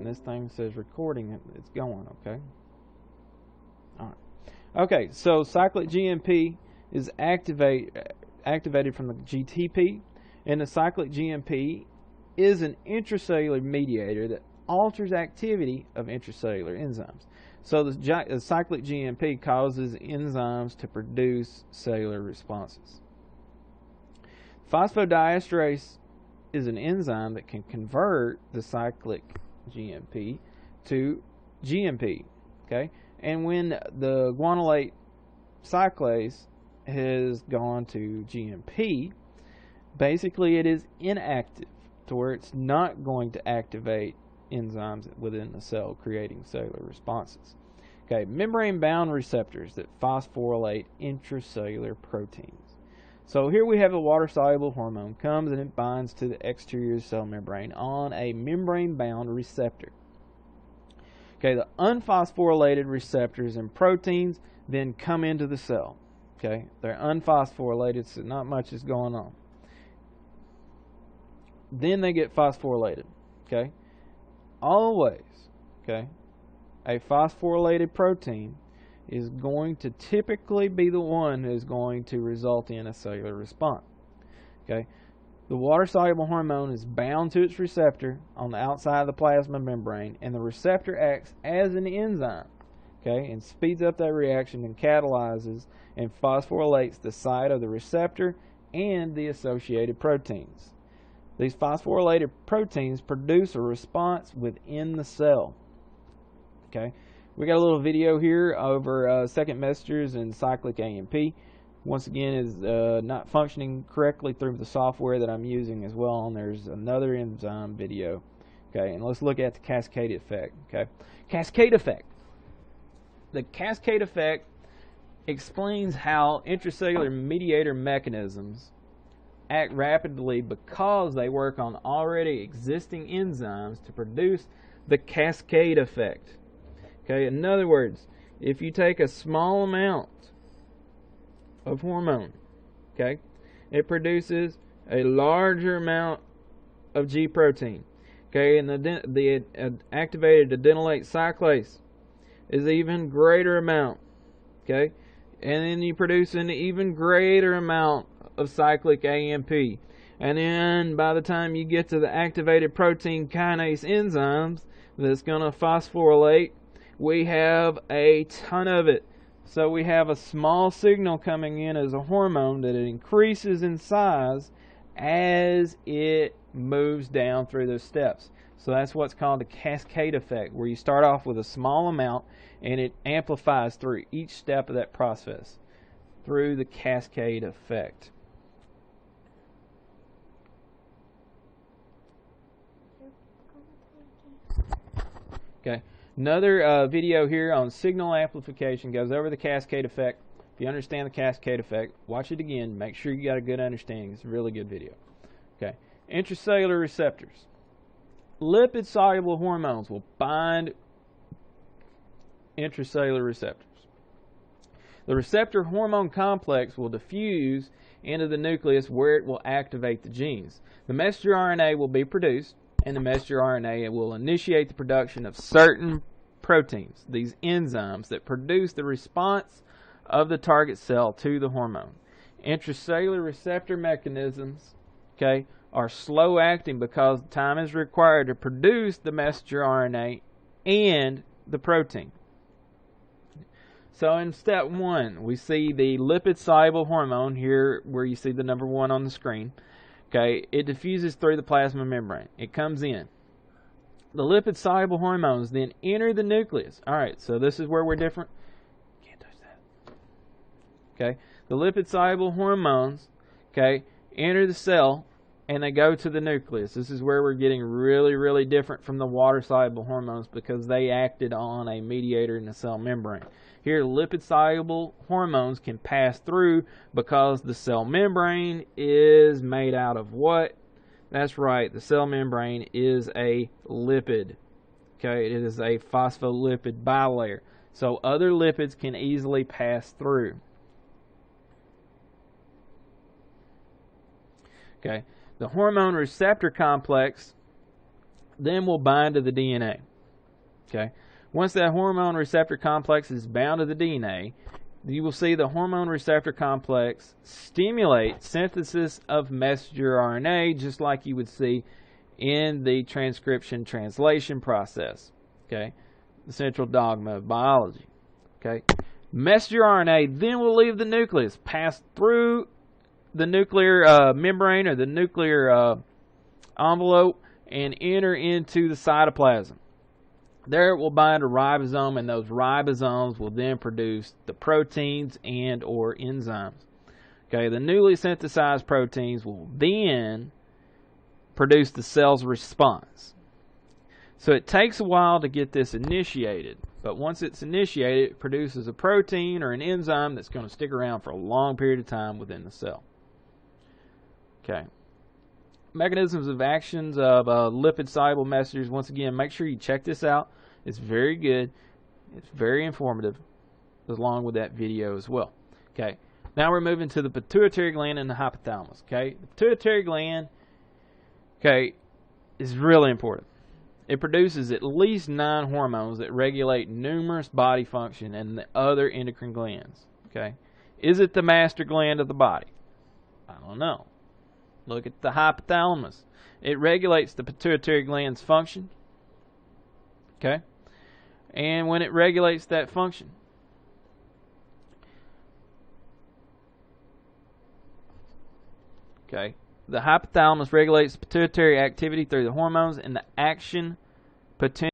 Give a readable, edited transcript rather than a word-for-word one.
this thing says recording, it's going, okay? All right. Okay, so cyclic GMP is activated from the GTP, and the cyclic GMP is an intracellular mediator that alters activity of intracellular enzymes. So the cyclic GMP causes enzymes to produce cellular responses. Phosphodiesterase is an enzyme that can convert the cyclic GMP to GMP. Okay, and when the guanylate cyclase has gone to GMP, basically it is inactive to where it's not going to activate enzymes within the cell, creating cellular responses. Okay, membrane-bound receptors that phosphorylate intracellular proteins. So here we have a water-soluble hormone comes and it binds to the exterior cell membrane on a membrane-bound receptor. Okay, the unphosphorylated receptors and proteins then come into the cell. Okay, they're unphosphorylated, so not much is going on. Then they get phosphorylated. Okay, always. Okay, a phosphorylated protein is going to typically be the one that is going to result in a cellular response. Okay, the water-soluble hormone is bound to its receptor on the outside of the plasma membrane, and the receptor acts as an enzyme, okay, and speeds up that reaction and catalyzes and phosphorylates the site of the receptor and the associated proteins. These phosphorylated proteins produce a response within the cell. Okay, we got a little video here over second messengers and cyclic AMP. Once again, is not functioning correctly through the software that I'm using as well. And there's another enzyme video. Okay, and let's look at the cascade effect. Okay, cascade effect. The cascade effect explains how intracellular mediator mechanisms act rapidly because they work on already existing enzymes to produce the cascade effect. Okay, in other words, if you take a small amount of hormone, okay, it produces a larger amount of G protein. Okay, and the activated adenylate cyclase is even greater amount. Okay, and then you produce an even greater amount of cyclic AMP. And then by the time you get to the activated protein kinase enzymes that's going to phosphorylate, we have a ton of it. So we have a small signal coming in as a hormone that it increases in size as it moves down through those steps. So that's what's called the cascade effect, where you start off with a small amount and it amplifies through each step of that process through the cascade effect. Okay. Another video here on signal amplification goes over the cascade effect. If you understand the cascade effect, watch it again. Make sure you got a good understanding. It's a really good video. Okay, intracellular receptors. Lipid-soluble hormones will bind intracellular receptors. The receptor hormone complex will diffuse into the nucleus where it will activate the genes. The messenger RNA will be produced, and the messenger RNA will initiate the production of certain proteins, these enzymes that produce the response of the target cell to the hormone. Intracellular receptor mechanisms, okay, are slow acting because time is required to produce the messenger RNA and the protein. So in step 1, we see the lipid-soluble hormone here where you see the number 1 on the screen. Okay, it diffuses through the plasma membrane. It comes in. The lipid-soluble hormones then enter the nucleus. All right, so this is where we're different. Can't touch that. Okay, the lipid-soluble hormones, okay, enter the cell and they go to the nucleus. This is where we're getting really, really different from the water-soluble hormones because they acted on a mediator in the cell membrane. Here, lipid-soluble hormones can pass through because the cell membrane is made out of what? That's right, the cell membrane is a lipid. Okay, it is a phospholipid bilayer. So other lipids can easily pass through. Okay, the hormone receptor complex then will bind to the DNA. Okay. Once that hormone receptor complex is bound to the DNA, you will see the hormone receptor complex stimulate synthesis of messenger RNA, just like you would see in the transcription translation process. Okay. The central dogma of biology. Okay. Messenger RNA then will leave the nucleus, pass through the nuclear membrane or the nuclear envelope, and enter into the cytoplasm. There it will bind a ribosome, and those ribosomes will then produce the proteins and or enzymes. Okay, the newly synthesized proteins will then produce the cell's response. So it takes a while to get this initiated, but once it's initiated, it produces a protein or an enzyme that's going to stick around for a long period of time within the cell. Okay. Mechanisms of actions of lipid-soluble messengers. Once again, make sure you check this out. It's very good. It's very informative, along with that video as well. Okay. Now we're moving to the pituitary gland and the hypothalamus. Okay. The pituitary gland, okay, is really important. It produces at least 9 hormones that regulate numerous body function and the other endocrine glands. Okay. Is it the master gland of the body? I don't know. Look at the hypothalamus. It regulates the pituitary gland's function. Okay. And when it regulates that function, okay, the hypothalamus regulates pituitary activity through the hormones and the action potential